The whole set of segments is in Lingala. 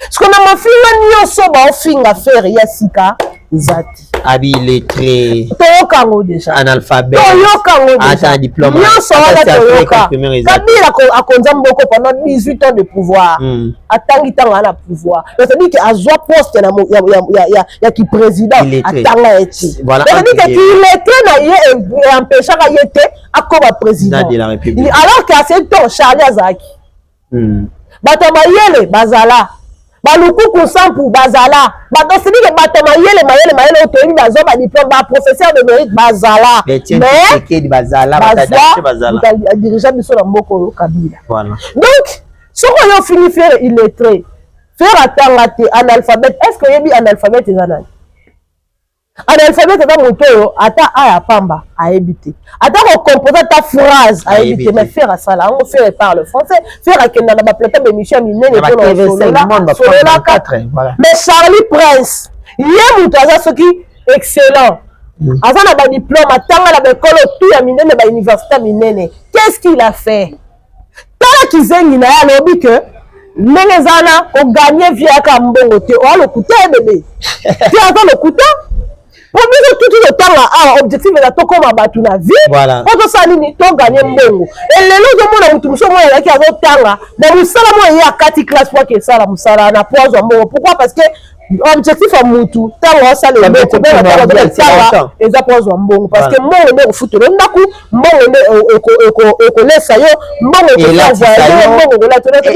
Ce qu'on a mafinga nyonso ba ofinga faire ya sika zati. Habiletré. Toyokango déjà. Analphabète. Toyokango déjà. Ata diplôme. Nyonso wana toyoka. Kabila akonza mboko pendant 18 ans de pouvoir. Atangi tanga na pouvoir. C'est-à-dire que azwa poste ya ki président atanga eti. C'est-à-dire que il était na ye empêcher ka yete akoba président de la République. Alors qu'à ce temps Charlie Azaki. Bato mayele bazala. Baluku kusampu bazala. Bato c'est dit que bato mayele otoyi bazo ba diplôme ba professeur de mérite bazala. Mais bazala bazala. Dirigeant biso na mboko Kabila. Voilà. Donc ce qu'on a fini faire illettré. Faire atangate analphabète. Est-ce que yebi analphabète ezana? Analphabète est un moto ata aya pamba a éviter. Ata ko composer ta phrase a éviter mais faire à ça là, on fait par le français, faire à kenda na ba plateau de Michel Minene pour le 4. Mais Charlie Prince, yé mutaza soki excellent. Asa na ba diplôme atanga na ba école tout ya Minene ba université Minene. Qu'est-ce qu'il a fait? Tala kizengi na ya lobi que Menezana o gagné via ka mbongo te o le couteau bébé. Tu as le couteau? Pour nous tout le temps là objectif est de comme battu la vie. Voilà. Pour ça ni to gagner mbongo. Et les lots de mon mutu mo ya ki azotanga. Ba musala mo ya 4 classe pour que ça la musala na pozo mbongo. Pourquoi? Parce que objectif à mutu tango ça le mbongo ba eza pozo mbongo parce que mbongo ne futu le ndaku mbongo ne eko lesa yo mbongo ko faire mbongo la tona et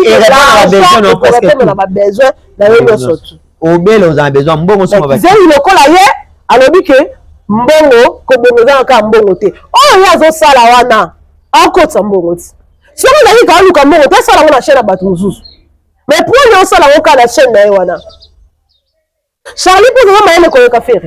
la besoin na yo sotu. Au bel on a besoin mbongo so ba. Zeli lokola ye alobi ke mbongo ko bongoza ka mbongo te. Oh yazo sala wana. Akotsa mbongo ti. Si on a dit ka luka mbongo te sala wana chaîne batu mususu. Mais pour yo sala woka la chaîne na wana. Charlie pour moi mayele ko yoka faire.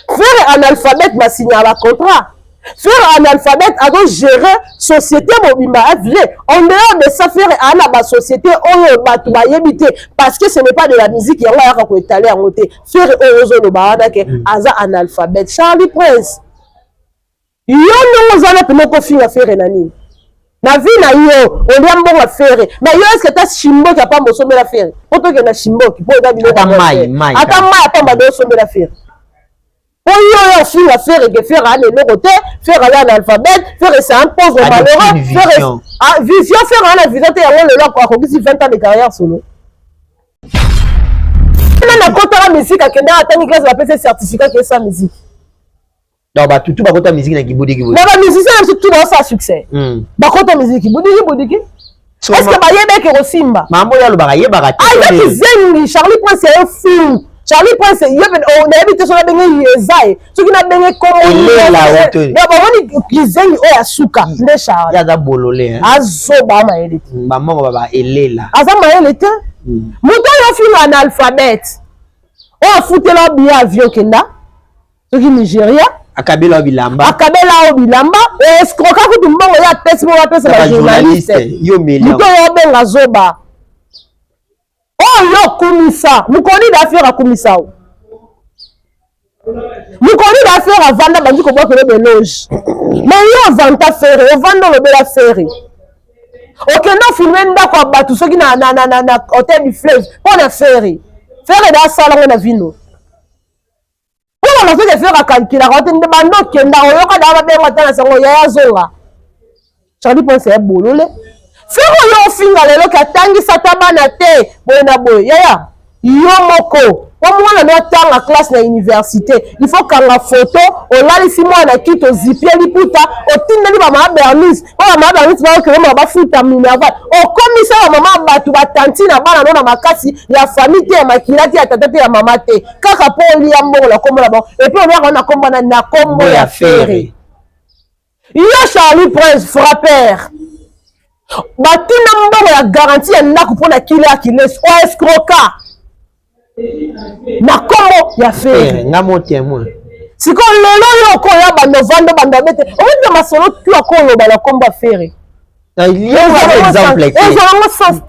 Faire analphabète ba signer la contrat. Faire analphabète a donc gérer société mobimba vrai. En dehors de ça faire ana ba société oyo batu ba yebité parce que ce n'est pas de la musique yango ya ko étaler en côté. Faire oyo lo ba wana ke aza analphabète. Charlie Prince. Yo no zana pe ko finga faire nani. Na vie na yo on dia mbongo faire. Mais yo est-ce que ta chimbo ki pa mosombe la faire. Poto ke na chimbo ki po da bilo. Ata mai pa ba do sombe la faire. Pour yo fi la faire et faire aller le côté faire aller l'alphabet faire ça impose au malheureux faire vision faire aller vision te yango le loko akokisi 20 ans de carrière solo na kota la musique akenda atani classe la PC certificat que ça musique donc ba tout ba kota musique na kibudi na ba musicien tout dans sa succès ba kota musique budiki est-ce que ba yebe ke rosimba mambo ya lo ba yeba ka ah il zengi Charlie Prince est un film. Charlie Prince on a évité son bengi yezae ce qui na bengi comme na ba woni kizengi o ya suka nde Charlie ya za bolole azo ba ma elite ba mongo ba elela aza ma elite muto yo film analphabète o futela bien avion kenda ce qui Nigeria akabela obilamba escroka ku tumbongo ya pesi mo pesa ba journaliste yo million muto yo benga zoba. Oh yo kumisa mukoni d'affaire a kumisa o mukoni d'affaire a vanda bandi ko boko le loge mais yo vanta faire o vanda le bela faire OK non filmer ndako abatu soki na hôtel du fleuve on a faire da salon na vino pour la faire faire calculer hôtel de bando kenda o yo ka da ba benga tana sango ya zonga Charlie pense e bolole. Faire yo finga lelo katangisa tabana te boyena boy yaya yo moko omwana no tanga classe na université il faut kanga photo olalisi mwana kito zipie liputa otindeli ba ma bernice ba ko ba futa minerva o komisa ba mama batu batanti na bana no na makasi ya famille te ya makilati ya tata te ya mama te kaka po li ya mbongo la kombo la bon et puis on a kombo na kombo ya faire yo Charlie Prince frappeur batina mbongo ya garantie ya ndako mpona kile akiles o escroka na kombo ya faire nga mo témoin siko lelo yo ko ya ba novembre banda bete o ndi masolo tu akoloba na kombo ya faire il y a un exemple et je me sens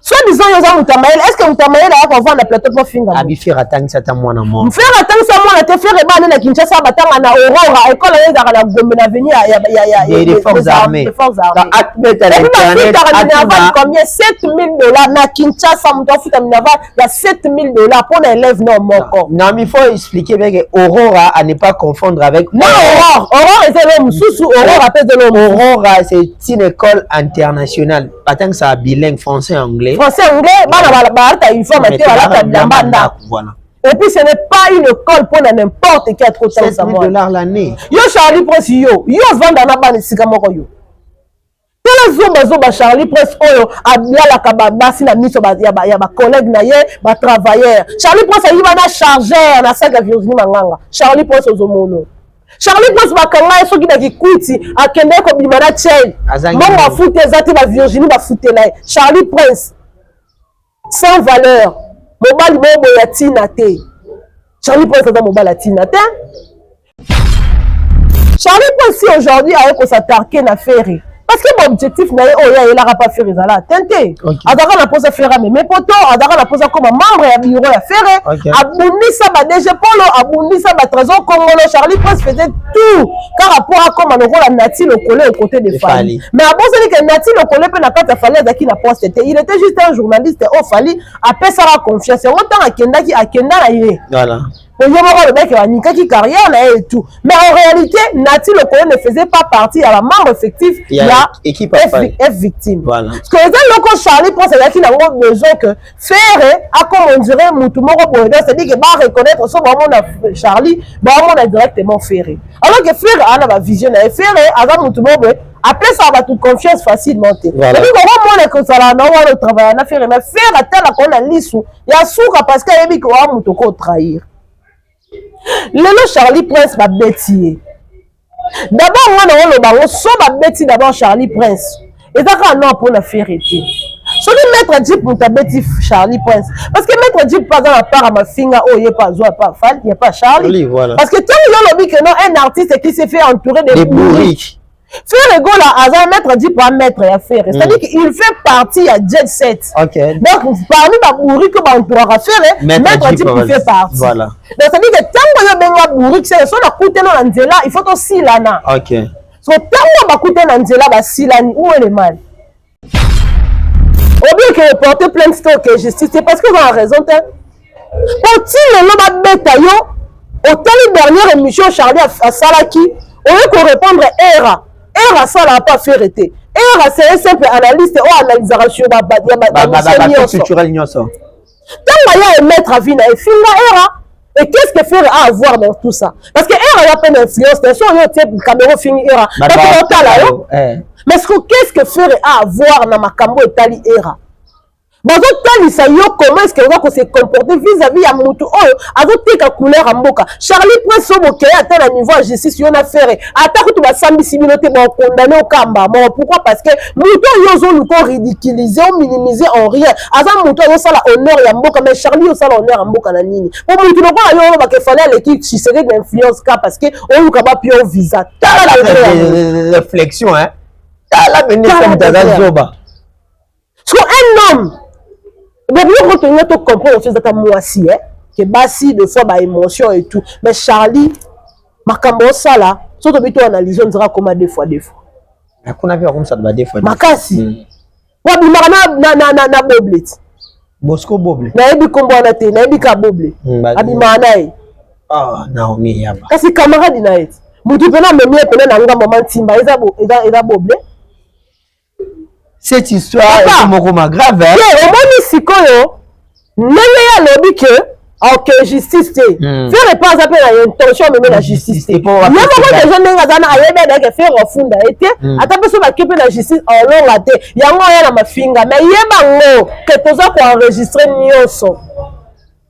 Soi-disant, il y a Moutamaïl. Est-ce que Moutamaïl a vendre la plateau pour finir? Abifir attend ça ta moi na moi. Faire attendre ça moi te faire ban na Kinshasa batanga na Aurora école ya na Gombe na venir ya des forces armées. La atbet à l'internet combien 7000 $. Na Kinshasa muto futa minava ya 7000 $ pour un élève non moko. Non, mais il faut expliquer que Aurora à ne pas confondre avec non Aurora c'est l'homme sous Aurora peut de l'homme. Aurora c'est une école internationale. Attends que ça bilingue français anglais. Français anglais bana ba uniforme te wala ta voilà. Et puis ce n'est pas une école pour n'importe qui a trop de temps. $7 000 l'année. Yo Charlie Prince yo vanda na bana sika moko yo. Tela zoba Charlie Prince oyo abla la basi na miso ya ba collègue na ye ba travailleur. Charlie Prince ayi bana chargeur na sac de Virginie Manganga. Charlie Prince ozomono. Charlie Prince bakanga soki na kikuti akende ko bimana tchel. Mon ba foute ezati ba Virginie ba foute na Charlie Prince sans valeur. Mobile mobo ya tina te. Charlie Prince est mobile ya tina te. Charlie Prince si aujourd'hui a s'attaquer na ferry. Parce que mon objectif na oh ya il a pas faire ezala tenté. Adaka na posa faire mais poto adaka na posa comme membre ya bureau ya faire. Abunisa ba DG Polo abunisa ba trésor congolais. Charlie Prince faisait tout car rapport à comme le rôle Nati le collé aux côtés de Fali. Mais avant c'est que Nati le collé pe na kata Fali azaki na poste était. Il était juste un journaliste au Fali après ça la confiance. Et autant akenda na yé. Voilà. Le mec a une carrière et tout. Mais en réalité, Nati le Colo ne faisait pas partie à la membre effective. Il y a équipe F victime. Voilà. Parce que les gens Charlie Prince qui n'a pas besoin que faire à comme on dirait Moutoumoro pour aider, c'est-à-dire que va reconnaître son moment Charlie, on a directement Ferré. Alors que Ferré a la vision et Ferré avant Moutoumoro après ça va toute confiance facilement. Voilà. Et puis comment on est que ça là non on travaille na Ferré mais faire à tel qu'on a l'issue. Il y a souka parce qu'il y a mis qu'on a Moutoko trahir. Lelo Charlie Prince va bêtier. D'abord, moi, on le baron, so va bêtier d'abord Charlie Prince. Et ça, non, pour la faire été. So, le maître dit pour ta bêtier Charlie Prince. Parce que maître dit pas dans la part à ma finger, oh, il n'y a pas Zoa, pas Fall, il n'y a pas Charlie. Oui, voilà. Parce que tant qu'il y a que non, un artiste qui s'est fait entourer de bourriques. Faire ego là, Azar maître dit pour un maître à faire. C'est-à-dire qu'il fait partie à Jet Set. Okay. Donc, parmi les bourriques que l'on à faire, maître dit qu'il fait partie. Voilà. Donc, c'est-à-dire que tant que vous avez bourrique, c'est soit coûter dans l'anzela, il faut aussi là. Ok. Donc, tant que vous coûter dans l'anzela, si là, où est le mal? Au lieu que porter plein de stock et justice, c'est parce que vous avez raison. Quand il est là, bête, autant les dernières émissions, Charlie à Salaki, au lieu qu'on répondre ERA. ERA ça n'a pas fait arrêter. ERA c'est un simple analyste ou analysera sur la culturelle. Tant qu'il y a un maître à vie, il y a ERA. Et qu'est-ce que faire à avoir dans tout ça? Parce que ERA a peine d'influence. C'est sûr que le Cameroun finit ERA. Mais qu'est-ce que faire à avoir dans ma Cambo et Tali ERA? Bon, comment est-ce que vous se comporter vis-à-vis à Moutou avec ta couleur en boca. Charlie Prince au moquet à tel niveau de justice, il y a affaire. Attaque tout va s'ambisimiliter, bon, condamné au Kamba. Bon, pourquoi? Parce que Moutou, ils ont nous ridiculisé ou minimisé en rien. Azam Moutou, ils ont ça l'honneur et en boca, mais Charlie, ils ont ça l'honneur en boca. Pour Moutou, le roi, il y a fallait l'équipe, si c'est d'influence, parce que on n'a pas pu au visa. T'as la réflexion, hein? T'as la menace comme Zoba. Parce qu'un homme, mais bien retenir tout comprendre aussi que moi aussi que basi de fois ba émotion et tout mais Charlie makambo ça là surtout bito analyser on dira comment deux fois mais qu'on a vu comme ça deux fois makasi wa bimana na boblet Bosco boble na ebi kombo na te na ebi ka boble abimana e ah Naomi yaba kasi camarade na et mutu pena memie pena na nga maman timba eza boble. Cette histoire est grave. Au moins, sikoyo, n'ayez à l'objet que, ok, justice, faire pas appeler la intention de la justice. Il y a beaucoup de gens qui ont fait un fond d'arrêté. Attends, parce que la justice en long raté. Il y a un moyen à ma finger, mais il y a un mot que tu as enregistré Nyoso.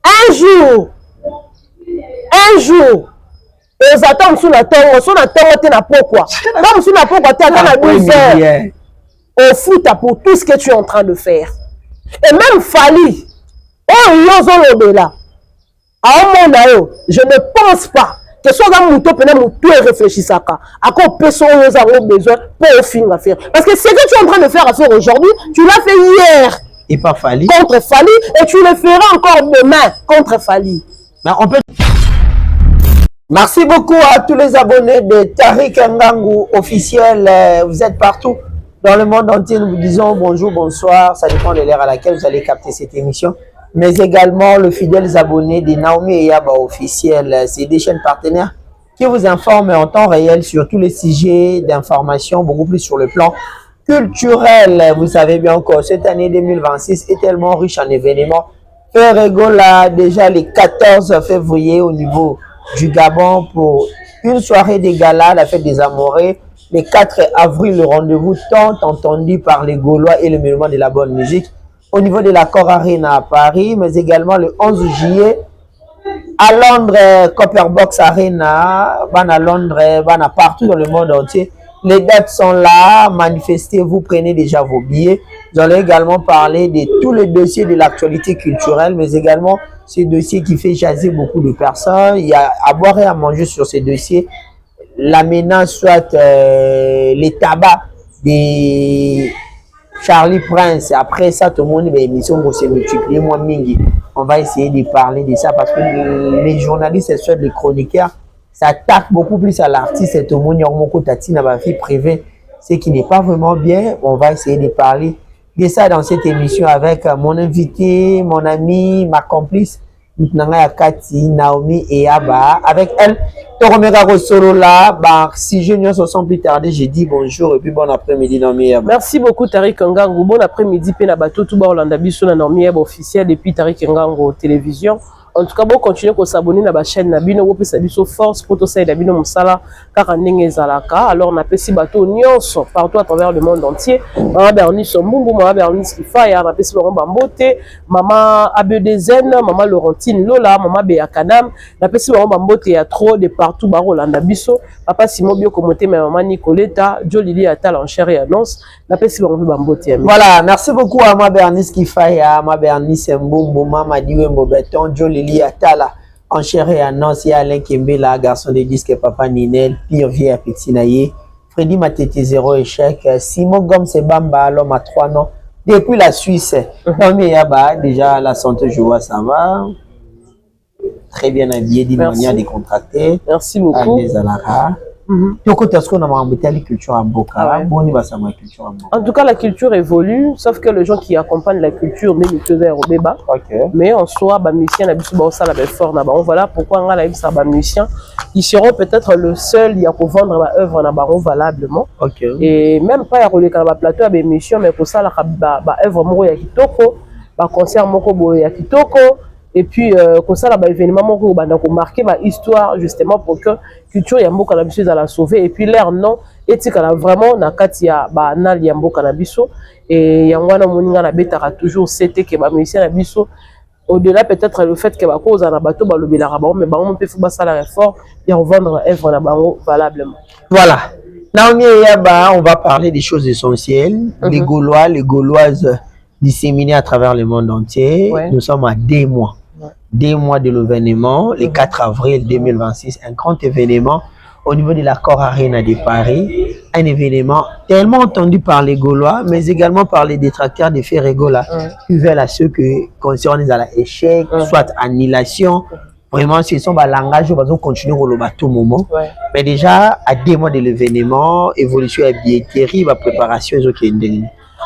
Un jour, ils attendent sous la tombe, sous la tombe, tu n'as pas quoi. Comme sous la tombe, tu as 12 heures. Au foot pour tout ce que tu es en train de faire. Et même Fali, je ne pense pas que soit dans mon top, tout est réfléchi ça. À quoi personne n'a besoin pour finir à faire. Parce que ce que tu es en train de faire aujourd'hui, tu l'as fait hier. Et pas Fali. Contre Fali. Et tu le feras encore demain contre Fali. Mais on peut... Merci beaucoup à tous les abonnés de Tariq Ngangu officiel. Vous êtes partout dans le monde entier. Nous vous disons bonjour, bonsoir. Ça dépend de l'heure à laquelle vous allez capter cette émission. Mais également le fidèles abonnés de Naomi et Yaba officiel. C'est des chaînes partenaires qui vous informent en temps réel sur tous les sujets d'information, beaucoup plus sur le plan culturel. Vous savez bien encore, cette année 2026 est tellement riche en événements. Ferregola, déjà le 14 février au niveau du Gabon pour une soirée de gala, la fête des amoureux. Le 4 avril, le rendez-vous tant entendu par les Gaulois et le mouvement de la bonne musique au niveau de l'Accor Arena à Paris, mais également le 11 juillet à Londres, Copper Box Arena, à Londres, partout dans le monde entier. Les dates sont là, manifestez-vous, prenez déjà vos billets. Nous allons également parler de tous les dossiers de l'actualité culturelle, mais également ces dossiers qui fait jaser beaucoup de personnes. Il y a à boire et à manger sur ces dossiers. La menace, soit les tabacs des Charlie Prince. Après ça, tout le monde, l'émission va se multiplier. Moi, Mingi, on va essayer de parler de ça parce que les journalistes et ceux les chroniqueurs s'attaquent beaucoup plus à l'artiste et tout le monde, il y a beaucoup dans ma vie privée, ce qui n'est pas vraiment bien. On va essayer de parler de ça dans cette émission avec mon invité, mon ami, ma complice, Kati, Naomi et Yaba. Avec elle, Toromega Solo là, si je ne sans plus tarder, j'ai dit bonjour et puis bon après-midi Naomi Yaba. Merci beaucoup Tariq Ngangu. Bon après-midi, Pena Bato, tout bas Orlando Bisso, Naomi Yaba officiel depuis Tariq Ngangu télévision. En tout cas, bon, continuez à s'abonner à la chaîne Nabino, vous pouvez s'abonner force pour tout ça Nabino Moussala, car Zalaka. Alors, on a petit bateau Nyons partout à travers le monde entier. Maman Bernice Sombumbu, Maman Bernice Kifa, on a petit Laurent Bambote, Maman Abedezen, Maman Laurentine Lola, Maman Beakanam, on a petit Laurent Bambote, il y a trop de partout, Baro Landabiso, Papa Simon Bio Komote, Maman Nicoletta, Jolie Atal en chair et annonce, on a petit Laurent Bambote. Voilà, merci beaucoup à Maman Bernice Kifa, à Maman Bernice Mbumbu, Maman Diwe Mbobeton, Jolie Atala, en chair et annonce, il y a Alain Kembela, garçon de disque Papa Ninel, Pire Vieux Petit Naye, Freddy Matete Zéro Échec, Simon Gomme Sebamba, l'homme à 3 noms, depuis la Suisse. Non, mais déjà la santé, je vois, ça va. Très bien habillé, d'une manière décontractée. Merci beaucoup. En tout cas, la culture évolue, sauf que les gens qui accompagnent la culture, mais en soi, voilà pourquoi ils seront peut-être le seul à vendre ma œuvre valablement. Et même pas à rouler dans le plateau à émission, mais pour ça, la œuvre ya kitoko, concert ya kitoko. Et puis, comme ça, l'événement qui marqué ma histoire, justement, pour que la culture Yambo Cannabis à la sauver. Et puis, leur nom, est vraiment, Nakatia, Banal Yambo Cannabis. Et Yangwana Moninga Betara toujours, c'était que ma musicien Nabiso, au-delà peut-être le fait que ma cause en abato, le Bélarabon, mais on peut faire ça la réforme et revendre œuvre en valablement. Voilà. Naomi Yaba, on va parler des choses essentielles. Les Gaulois, les Gauloises disséminés à travers le monde entier. Nous sommes à 2 mois. 2 mois de l'événement, le 4 avril 2026, un grand événement au niveau de l'Accor Arena de Paris. Un événement tellement entendu par les Gaulois, mais également par les détracteurs de Ferregola, qui veulent à ceux qui concernent à l'échec, soit annulation. Vraiment, ce sont des langages qui vont continuer à tout moment. Mais déjà, à 2 mois de l'événement, évolution est bien terrible, préparation est OK.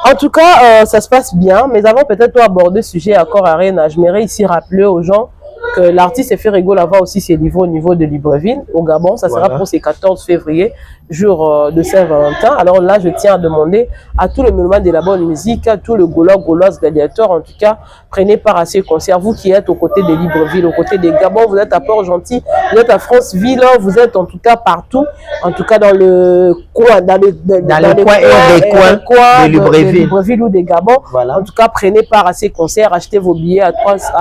En tout cas, ça se passe bien, mais avant peut-être aborder le sujet Accor Arena, je m'aimerais ici rappeler aux gens que l'artiste Ferregola va aussi ses livres au niveau de Libreville, au Gabon. Ça sera pour ce 14 février, jour de Saint-Valentin. Alors là, je tiens à demander à tous les mouvements de la bonne musique, à tous les Gaulois, Gauloises, gladiateurs, en tout cas, prenez part à ces concerts. Vous qui êtes aux côtés de Libreville, aux côtés des Gabon, vous êtes à Port-Gentil, vous êtes à Franceville, vous êtes en tout cas partout, en tout cas dans le coin, dans les coins de Libreville ou des Gabon. En tout cas, prenez part à ces concerts, achetez vos billets à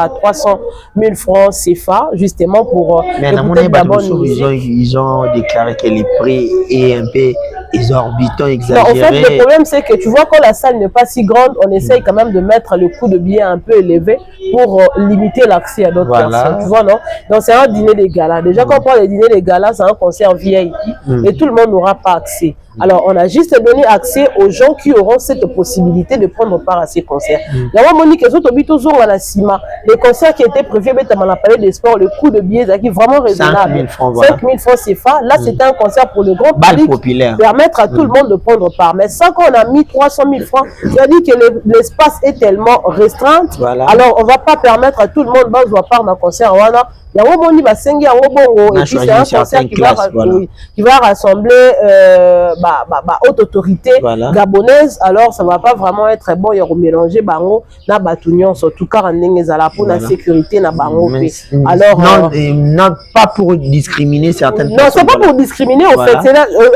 300 000 francs CFA, justement pour mais écouter la bonne musique. Ils ont déclaré que les prix est un peu exorbitant, exagéré. Non, en fait, le problème, c'est que tu vois, quand la salle n'est pas si grande, on essaye quand même de mettre le coût de billet un peu élevé pour limiter l'accès à d'autres personnes. Tu vois, non? Donc, c'est un dîner des galas. Déjà, quand on parle de dîner des galas, c'est un concert VIP et tout le monde n'aura pas accès. Alors, on a juste donné accès aux gens qui auront cette possibilité de prendre part à ces concerts. Il y a Monique et autres à la CIMA. Les concerts qui étaient prévus, on a parlé des sports, le coût de billets est vraiment raisonnable. 5 000 francs, 5 000 francs CFA. Là, c'était un concert pour le grand public. Populaire. Permettre à tout le monde de prendre part. Mais sans qu'on a mis 300 000 francs, c'est-à-dire que l'espace est tellement restreint. Voilà. Alors, on ne va pas permettre à tout le monde de part d'un concert. Voilà. Il y a un bon niveau, et puis c'est un concert qui va rassembler haute autorité gabonaise. Alors ça ne va pas vraiment être bon. Il y a mélanger bango na batunion surtout car en pour la sécurité na bango. Alors non, pas pour discriminer certaines personnes. Non, c'est pas pour discriminer en fait.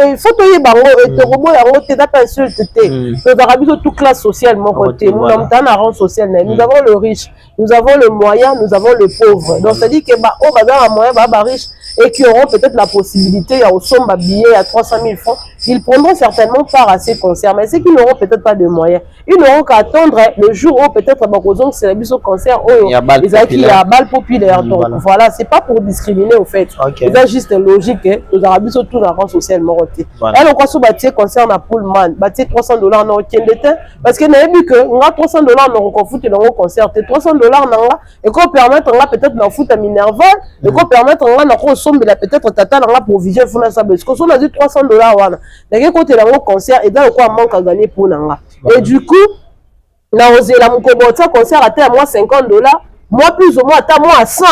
Il faut que les bango et te robot ya rote n'a pas insulté. Nous avons toute classe sociale mon côté. Nous avons un rang social. Nous avons le riche, nous avons le moyen, nous avons le pauvre. Donc ça dit que au bazar à moyen riche et qui auront peut-être la possibilité au somme billet à 300 000 francs, ils prendront certainement part à ces concerts. Mais ceux qui n'auront peut-être pas de moyens, ils n'auront qu'à attendre le jour où peut-être c'est la mise au concert où il y a balle populaire. Donc voilà, c'est pas pour discriminer au fait. C'est juste logique que nous avons besoin de tout l'argent social moroté. Et donc on va concert à Pullman, $300 dans le parce que nous avons vu que $300 dans le foot et dans le concert, $300 et qu'on permettre peut-être dans foot à Minerval et qu'on permettre on somme peut-être tata dans la provision funa ça parce que on a dit $300 wana mais côté dans le concert et dans quoi manque à gagner pour nanga et du coup na osé la mukobota concert à moi $50 moi plus ou moins à moi à 100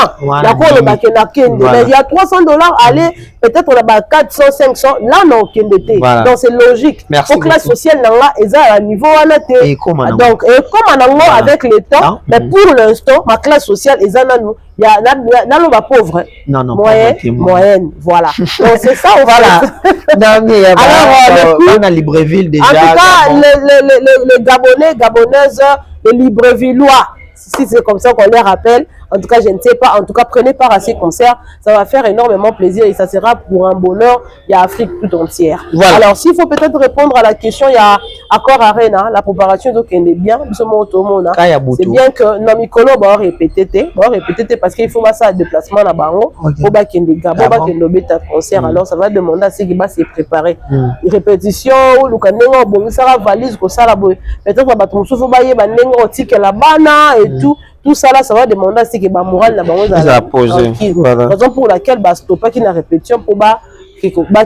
d'accord le bakena kende mais il y a $300 aller peut-être on a 400 500 là non kende donc c'est logique pour classe sociale nanga et ça à niveau anaté donc comme nanga avec le temps mais pour l'instant ma classe sociale et ça nous il y a là pauvre moyenne voilà donc c'est ça voilà non mais alors on a Libreville déjà en tout cas les gabonaises les Librevillois si c'est comme ça qu'on les rappelle, en tout cas je ne sais pas, en tout cas prenez part à ces concerts, ça va faire énormément plaisir et ça sera pour un bonheur, il y a Afrique tout entière. Voilà. Alors s'il faut peut-être répondre à la question, il y a Accor Arena, la préparation donc elle est bien, c'est bien que Namikolo va répéter parce qu'il faut ça déplacement là bango, pour ba kende gabo ba kende beta concert, alors ça va demander à ceux qui va se préparer. Répétition ou lukanengo bon ça va valise ko ça la peut-être ba tumsu faut ba yeba nengo ticket la bana et tout ça là ça va demander à ce que ba moral la bango ça poser raison pour laquelle ba stopper qui na répétition pour ba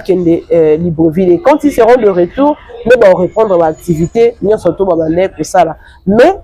kende Libreville et quand ils seront de retour nous va reprendre l'activité nous surtout ba pour ça là mais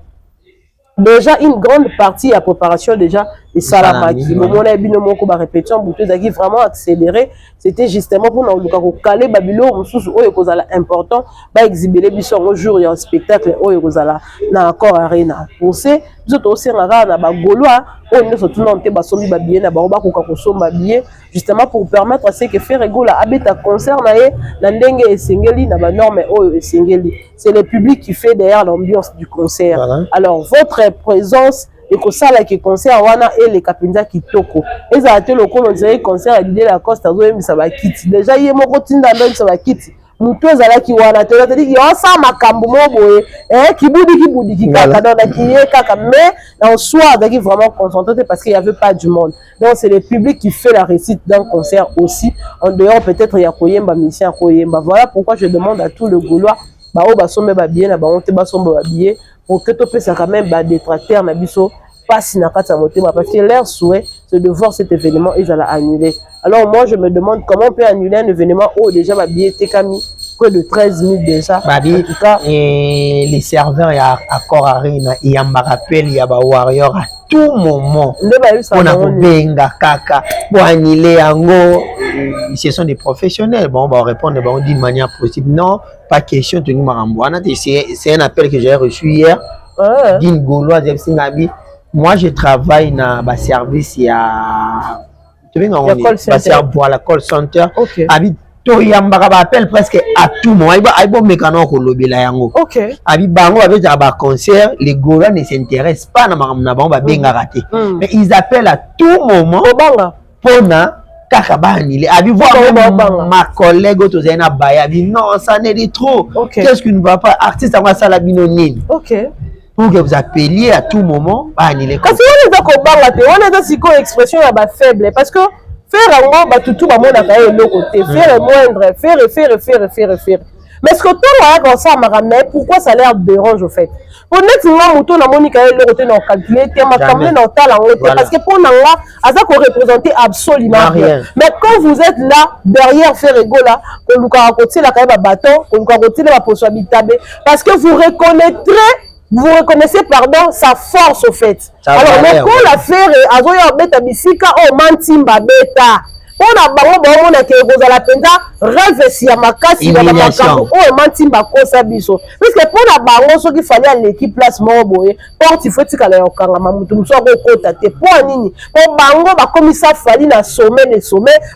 déjà une grande partie à préparation déjà et salamaki le monde a bien mon ko répétition pour tout qui vraiment accéléré c'était justement pour nous caler babilo mususu oyo kozala important ba exhiber biso au jour il y a un spectacle oyo kozala na Accor Arena pour c'est biso aussi na ba golois on surtout non te ba sombi ba billet na ba ko somba billet justement pour permettre à ce que faire rigola abeta concert na ye na ndenge esengeli na ba norme oyo esengeli c'est le public qui fait derrière l'ambiance du concert alors votre présence et que ça là qui concert wana et les kapinza kitoko et ça a été le on dirait concert à l'idée la Costa zo ça va quitter déjà il moko tinda ndo ça va quitter mutu ezala ki wana te dit yo ça makambo mo boye kibudi kikaka donc na kaka mais en soi qui vraiment concentré parce qu'il y avait pas du monde donc c'est le public qui fait la réussite d'un concert aussi en dehors peut-être il y a koyemba musicien koyemba voilà pourquoi je demande à tout le Gaulois ba o ba sombe ba bien na ba on te ba sombe ba bien pour que tu puisses quand même détracteur na biso pas si na kata motema parce que leur souhait c'est de voir cet événement ils allaient annuler. Alors moi je me demande comment on peut annuler un événement où déjà ma billet était cami près de 13 000 déjà. En tout cas, et les serveurs à Accor Arena il y a ma rappel il y a ba warrior à tout moment. On a benga kaka pour annuler yango ce sont des professionnels bon on va répondre d'une manière possible non pas question de nous marambouana c'est un appel que j'ai reçu hier d'une Gauloise moi je travaille dans le service il y a la call center habite toyambaka ba appel presque à tout moment aibo mekano ko lobela yango abi bango avec ba concert les Gaulois ne s'intéressent pas na bango ba benga raté mais ils appellent à tout moment pona kaka bani abi voir ma collègue autozena baya bi non ça n'est trop qu'est-ce qui ne va pas artiste à ça la binonine pour que vous appeliez à tout moment bani les parce que on est d'accord banga te on est dans expression ya ba faible parce que faire un mot tout ba mona ka le côté faire moindre faire mais ce que toi là comme ça mais pourquoi ça l'air dérange au fait honnêtement moto na moni ka le côté na calculer ma comme na tala parce que pour na aza ko représenter absolument rien mais quand vous êtes là derrière faire ego là ko luka côté la ka ba bâton ko luka côté la possibilité parce que vous reconnaissez pardon sa force au fait alors mais quand la faire azoya beta bisika o mantimba beta on a bango na ke kozala penza rêve si ya makasi na makambo o mantimba kosa biso puisque pour na bango soki fallait à l'équipe place mo boye porte il faut tikala ya okanga mamutu muso ko kota te pour nini pour bango ba komisa fali na sommet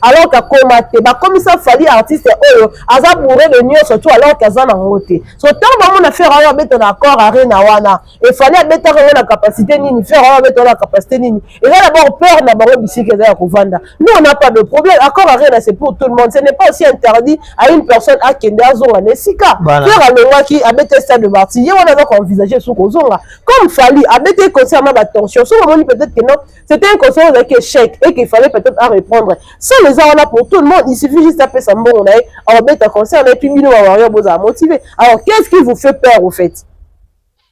alors ka komate ba komisa fali artiste oyo aza bourré de nyo surtout alors kaza na ngote so tant bango na faire ayo beto na accord arena wana et fallait beto na capacité nini faire ayo beto na capacité nini et là d'abord peur na bango bisika za kovanda nous on n'a pas de problème accord arena c'est pour tout le monde ce n'est pas aussi interdit à une personne à Kenda zonga nesika faire à longwa qui abete stade de parti y on a envisagé sous kozonga comme fali abete concernant la tension so on peut-être que non c'était un conseil avec échec et qu'il fallait peut-être à répondre ça les a on a pour tout le monde il suffit juste taper ça bon on a abete concernant et puis nous avoir besoin motiver alors qu'est-ce qui vous fait peur au fait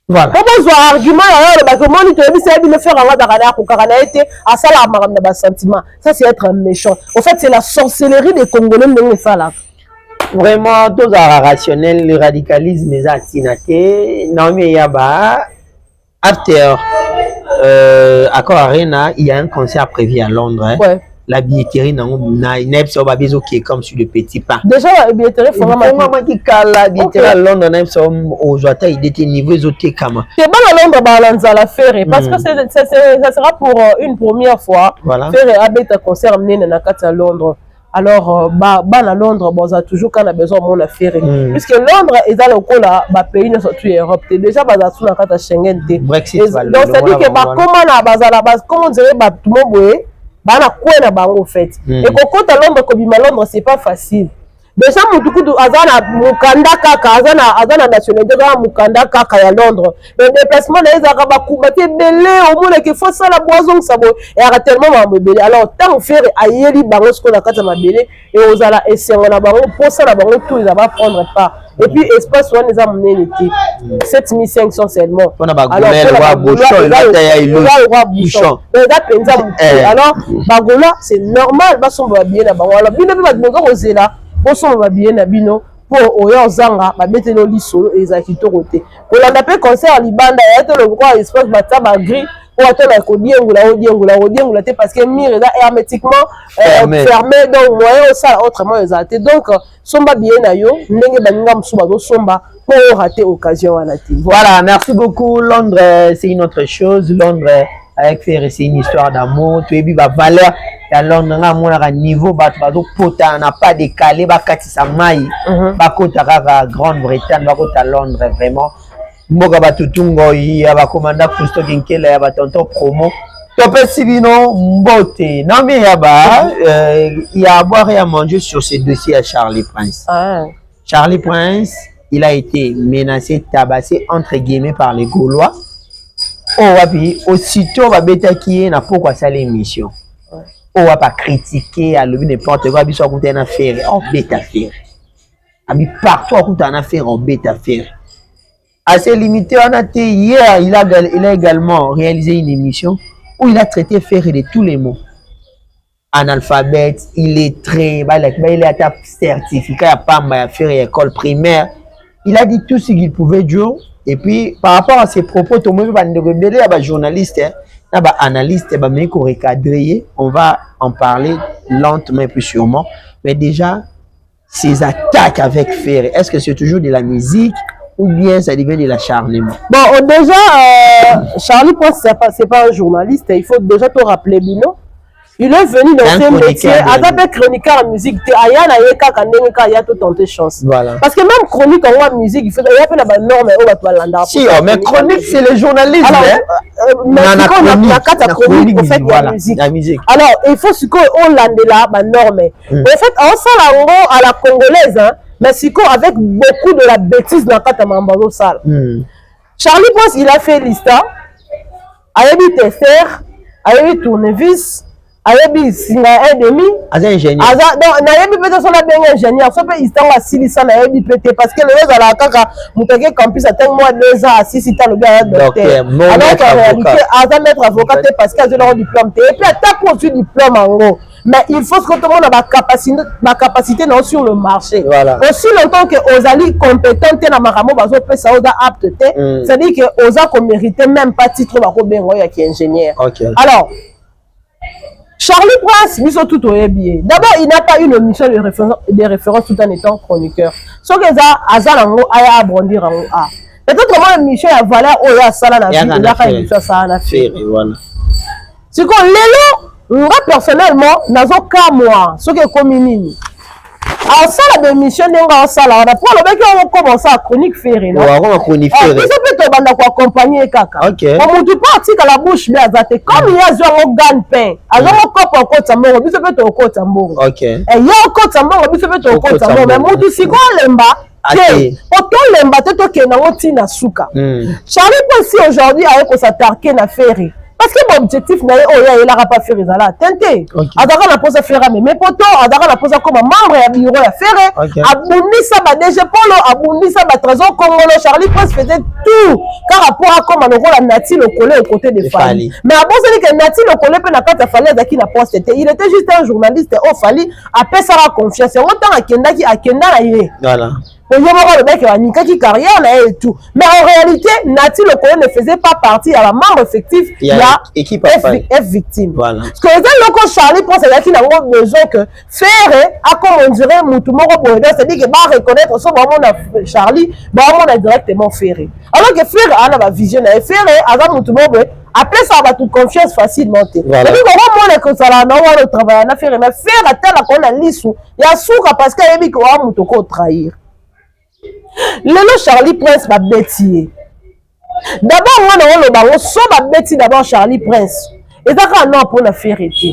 voilà comment un argument alors comment tu as dit ça il faire un dakana ko kakana été à ça la maram na sentiment ça c'est être méchant au fait c'est la sorcellerie des Congolais de ça là vraiment tous rationnel le radicalisme est atinaté Naomi Yaba after accord arena il y a un concert prévu à Londres hein? Ouais. La billetterie na so ba bezo qui est comme sur le petit pain déjà la billetterie faut vraiment qui cala billetterie à Londres na so au joata il était niveau zoté kama c'est bon à Londres ba lanza la faire parce que ça sera pour une première fois voilà. Faire abeta concert mené na kati à Londres alors ba na Londres bon ça toujours quand on a besoin mon affaire puisque Londres est dans le cola ba pays ne surtout Europe déjà ba sous na kati Schengen Brexit donc c'est dire que ba comment na bazala base comment dirait ba tout le monde bana kwena bango fait et kokota Londres ko bima Londres c'est pas facile déjà mutukudu azana mukanda kaka azana nationalité za mukanda kaka ya Londres le déplacement na ezaka ba kubate belé au monde que faut ça la boison sabo et a tellement mabelé alors tant faire ayeli bango ce qu'on a kata mabelé et ozala esengo na bango pour ça la bango tout ils va prendre pas et puis espace on les a mené l'été 7500 seulement alors le roi bouchon alors bagola c'est normal ba somba bien na bango alors bino ba bongo ozela boso ba bien na bino pour oyo zanga ba betelo lisolo ezaki to côté kolanda pe concert libanda ya to le quoi espace bata ba gris pour attendre ko diengula te parce que mire là hermétiquement fermé donc moyen ça autrement exalté donc somba bien na yo ndenge baninga musuba zo somba pour rater occasion wana ti voilà merci beaucoup Londres c'est une autre chose Londres avec faire c'est une histoire d'amour tu es bi ba valeur ya Londres nga mona niveau bato bazo pota na pas décalé ba katisa mai ba kota kaka Grande-Bretagne ba kota Londres vraiment mboka batutungo ya ba commandant Fusto Kinkela ya ba tonton promo topé sibino mbote non mais il y a à boire et à manger sur ce dossier à Charlie Prince. Charlie Prince il a été menacé tabassé entre guillemets par les Gaulois. Oh wapi aussitôt va bêta qui est na pourquoi ça l'émission. On va pas critiquer à l'objet n'importe quoi biso ko tena faire en bêta faire. Abi partout ko tena faire en bêta faire. Assez limité on a été hier il a également réalisé une émission où il a traité faire de tous les mots. Analphabète, illettré, il a un certificat à Pamba à faire école primaire. Il a dit tout ce qu'il pouvait dire. Et puis, par rapport à ses propos, tout le monde va nous journaliste, analyste, on va en parler lentement et plus sûrement. Mais déjà, ces attaques avec Ferré, est-ce que c'est toujours de la musique ou bien ça devient de l'acharnement? Bon, déjà, Charlie Prince, c'est pas un journaliste, il faut déjà te rappeler Bino. Il est venu dans ce métier, avec chroniqueur en musique, Ayana Yeka Kandenga, il y a tout tenté chance. Voilà. Parce que même chronique en musique, il faut la norme et on va l'andar. Si, mais chronique, c'est le journalisme. Alors, chronique, en fait, la musique. Alors, il faut ce qu'on l'ande là, la norme. En fait, on sent la à la congolaise, hein, mais c'est avec beaucoup de la bêtise dans la Mambazo Sal. Charlie Prince, il a fait l'histoire, il a mis tester, il a mis tournevis. ayebi singa 1,5 aza ingénieur donc nayebi peut-être son bien ingénieur so pe istanga silisa nayebi peut-être parce que le ezala kaka mutake campus atang moi 2 ans asisi ta le gars docteur alors en réalité aza maître avocat parce que azela diplôme et puis ata pour diplôme en gros. Mais il faut que tout le monde ait ma capacité sur le marché. Voilà. Aussi longtemps que Ozali compétent dans Maramo, ça apte. C'est-à-dire que Oza qu'on méritait même pas titre qui est ingénieur. Okay. Alors, Charlie Prince, d'abord, il n'a pas eu une mission de référence tout en étant chroniqueur. Ce que ça, Azalango a abondir en A. Peut-être que une mission à valeur, oh, il y a ça là, il y a une mission ça à faire. C'est qu'on l'élo. Moi personnellement, nazo ka moi, ce que communine. Alors ça la mission n'enga ça là, pour le mec on commence à chronique ferré là. On chronique ferré. Ça peut te banda ko accompagner kaka. OK. On monte parti à la bouche mais azate comme il y a zo gagne pain. Alors on cope en côte mbongo, biso peut te côte mbongo. OK. Et yo côte mbongo, biso peut te côte mbongo, mais monte si ko lemba. Autant lemba te to ke na oti na suka. Charlie aussi aujourd'hui avec ko s'attaquer na ferré. Parce que mon objectif, il n'a pas fait les ala. Tenté. Adara la pose à faire mais poto, Adara la pose comme membre et bureau à faire. Abouni ça va déjà polo, abouni ça va trésor congolais. Charlie Prince faisait tout. Car rapport à comme on rôle Nati le collé au côté des femmes. Mais à bon c'est que Nati le collé peut n'a pas fallu à qui n'a pas c'était. Il était juste un journaliste au Fali. Après ça la confiance. Autant à Kenda qui à Kenda là. Voilà. Le mec a niqué qui carrière et tout. Mais en réalité, Nati le Colon ne faisait pas partie à la membre effective. Il y a équipe F victime. Voilà. Parce que les gens Charlie pense qu'il a besoin que faire à comme on dirait Moutoumoro Boéda, c'est-à-dire que va reconnaître son moment Charlie, on a directement ferré. Alors que faire a la vision et faire avant Moutoumoro Boéda. Après ça va toute confiance facilement. Voilà. Et puis comment on est que ça là, on va travailler à faire, mais faire à tel qu'on a l'issue. Il y a souka parce qu'il y a mis qu'on va Moutoko trahir. Lelo Charlie Prince va bêtier. D'abord, on a so va bêtier d'abord Charlie Prince. Et ça quand non pour la faire été.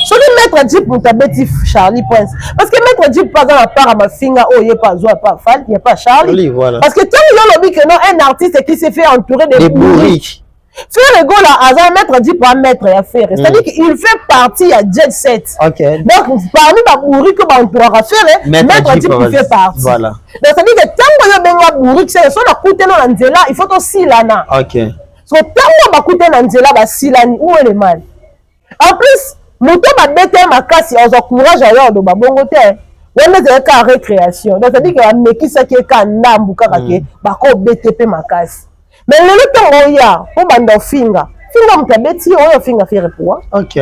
So le maître dit pour ta bêtier Charlie Prince. Parce que maître dit pas dans la part à ma finger, oh il y a pas Zoa, pas Fall, il y a pas Charlie. Voilà. Parce que tant il y a que non un artiste qui s'est fait entourer de bourriques. Faire le go là, Azar maître dit pas mettre à faire. C'est-à-dire qu'il fait partie à Jet Set. Ok. Donc parmi les bourriques que on pourra faire, maître dit qu'il fait partie. Voilà. Donc c'est-à-dire que tant que y a des bourriques, c'est sur la coûte dans l'anzela, il faut aussi lana. Ok. So tant que coûte dans l'anzela, bah silani où est le mal. En plus, moto ba bête ma casse, on encourage ailleurs de babongo terre. On est qu'à récréation. Donc c'est-à-dire que meki ça qui est qu'à nambu kaka ba ko BTP ma casse. Mais le temps où il y a, pour bando finga mutabeti, on finga faire pour. Ok.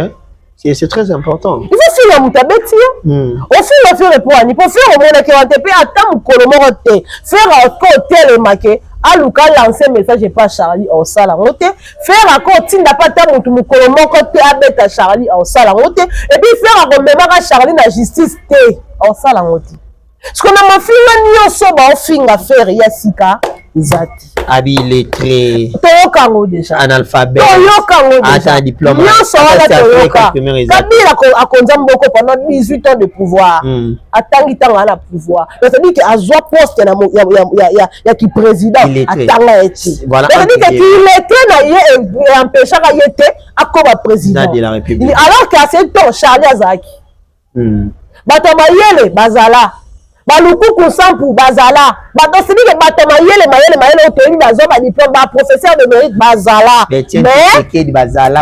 C'est très important. Il faut finga mutabeti. On finga faire pour. Il faut faire au moins que on te paye à temps colomorote. Faire à côté le maquet. À Luka lancer message pas Charlie au salamote. Faire à côté n'a pas tant de colomorote à bête Charlie au salamote. Et puis faire à remémorer Charlie la justice T au salamote. Ce qu'on a ma fille ni au soba au finga faire yasika. Zati. Habiletré. Toyokango déjà. Analphabète. Toyokango déjà. Diplôme. Kabila a konza mboko pendant 18 ans de pouvoir. Atangi tanga na pouvoir. C'est-à-dire qu'il a joué poste ya qui président. Atanga eti. Voilà. C'est-à-dire qu'il était na yé empêcha ka yete akoba président de la République. Alors qu'à ce temps Charlie Azaki. Bato mayele bazala. Baluku Kosampu bazala bato sidi ke bato mayele otoyi bazo ba diplôme ba professeur de mérite bazala mais qui bazala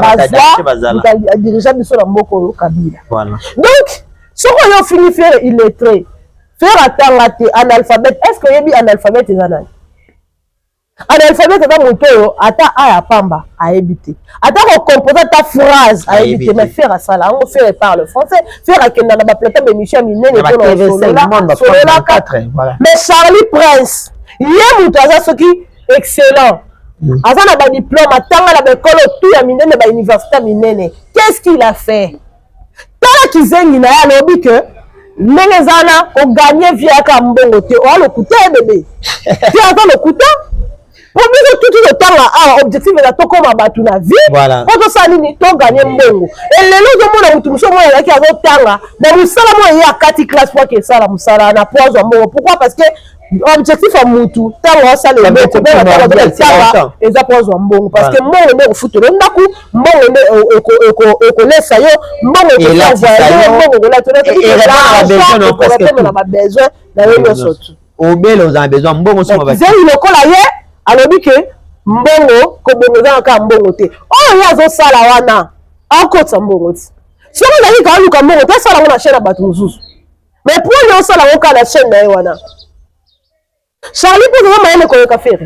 dirigeant biso na mboko Kabila. Voilà. Donc ce qu'on a fini faire illettré faire atangate analphabète. Est-ce que yebi analphabète ezana analphabète dans moto ata aya pamba a éviter ata ko composer ta phrase a éviter mais faire ça là on fait par le français faire que na ba plateau de Michel Minene pour le 4 mais Charlie Prince yé mutaza soki excellent asa na ba diplôme atanga na ba école tout ya Minene ba université Minene. Qu'est-ce qu'il a fait tala kizengi na ya lobi que Nengezana o gagner via Kambongo te o le couteau bébé tu attends le couteau. Pour nous tout le temps là, objectif est de comme abattu la vie. Voilà. Quand on s'aligne, on gagne mbongo. Et les gens qui ont tout le monde qui a autant là, mais nous sommes moi il y a 4 classes pour que ça la musala na poison mbongo. Pourquoi? Parce que objectif à mutu tango ça le mot tawa eza pozwa mbongo parce que mbongo ne ofutelo ndaku mbongo ne ekolesa yo mbongo mbongo la tona besoin na yo nyonso tu obele oza besoin mbongo so ba zeli lokola ye alobi ke mbongo kobongoza ka mbongo te oyo azosala wana akotsa mbongo ti soki ozali kaluka mbongo te asala ngo na chaîne ya bato mosusu mais pour yo osala ngo ka na chaîne na ye wana Charlie pour moi mayele koyoka faire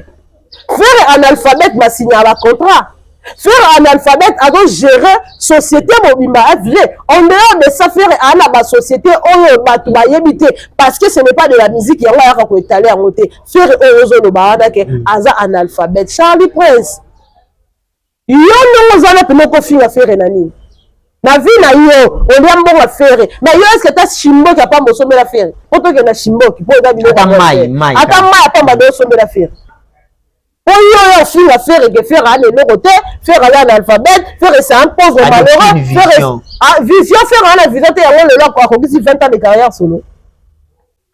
analphabète basigna ba contrat faire analphabète ado gérer société mobimba vrai en dehors de ça faire ana ba société oyo batu ba yebité parce que ce n'est pas de la musique yango ya ko étaler en côté faire oyo lo ba ana ke aza analphabète Charlie Prince yo no zana peno ko finga faire nani na vie na yo on dia mbongo faire mais yo est-ce que ta chimbo qui a pas mosombe la faire poto ke na chimbo qui po da bilo ata mai ata pa ba sombe la faire oyo finga faire que faire aller le côté faire aller en alphabet faire ça impose au malheureux faire vision faire aller vision te yango le loko ko kisi 20 ans de carrière solo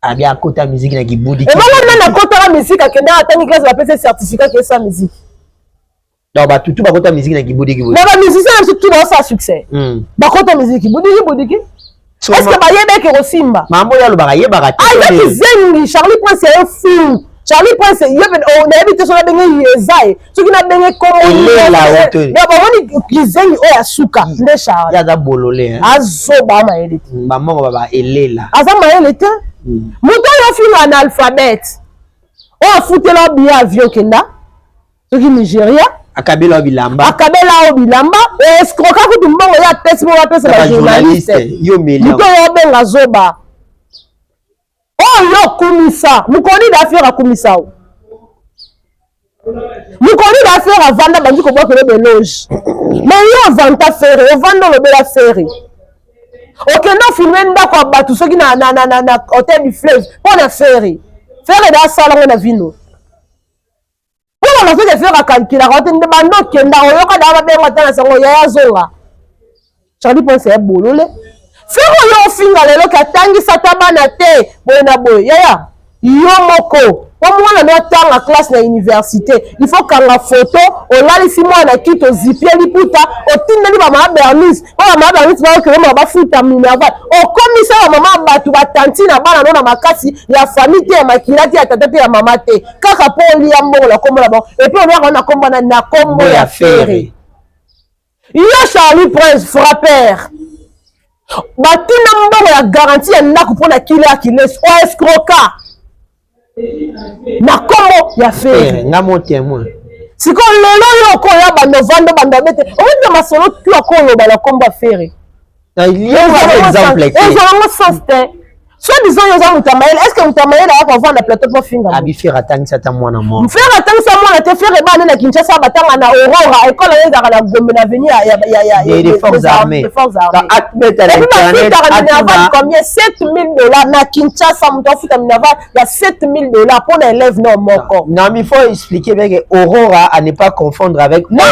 a bien kota musique na kibudi et voilà na kota la musique akenda atani classe ba PC certificat que ça musique donc ba tutu ba kota musique na kibudi na ba musicien surtout dans sa succès ba kota musique budi est-ce que ba yebe ke rosimba mambo ya lo ba yeba ka ah il zengi Charlie Prince est un fou Charlie Prince yebe on a habité sur la bengi yezae ce qui na bengi comme ya ba woni zengi o ya suka nde Charlie ya za bolole azo ba ma elite ba mongo ba elela aza ma elite muto yo film analphabète o futela bien avion kenda ce qui Nigeria akabela obilamba escroka kutu mbongo ya pesi mo pesa ba journaliste yo million muto yo benga zoba yo kumisa mukoni d'affaire akumisa mukoni d'affaire avanda banzi ko bokele beloge mais yo vanta faire o vanda lo bela faire okenda filmer ndako ya batu soki na hôtel du fleuve pona faire da sala na vino on a fait faire calculer quand on demande kenda oyoka da ba benga tana sango ya zonga Charlie Prince e bolole faire yo finga lelo katangi satabana te bona boy yaya yo moko omwana no tanga classe na université il faut kanga photo olalisi mwana kito zipie liputa otindeli ba ma bernice ba ko ba futa minerva okomisa ba mama batu ba tanti na bana no na makasi ya famille te ya makilati ya tata te ya mama te kaka po liya mbongo la kombo la bon et puis on a kombo na kombo ya faire yo Charlie Prince frappeur batina mbongo ya garantie ya ndako mpona kila kiles o escroka na kombo ya faire ngamo témoin siko lelo yo ko ya ba novembre banda bete o nda masolo tu akoloba la kombo ya faire il y a un exemple soit disant yo za mutamayele est-ce que mutamayele a vendre la plateau pour finga abi faire atang ça ta mwana mo faire atang ça mwana te faire ba na Kinshasa batanga na Aurora école ya za Gombe na venir ya des forces armées atbet à l'internet combien 7000 $ na Kinshasa muto futa minava ya 7000 $ pour l'élève non moko non mais il faut expliquer que Aurora à ne pas confondre avec non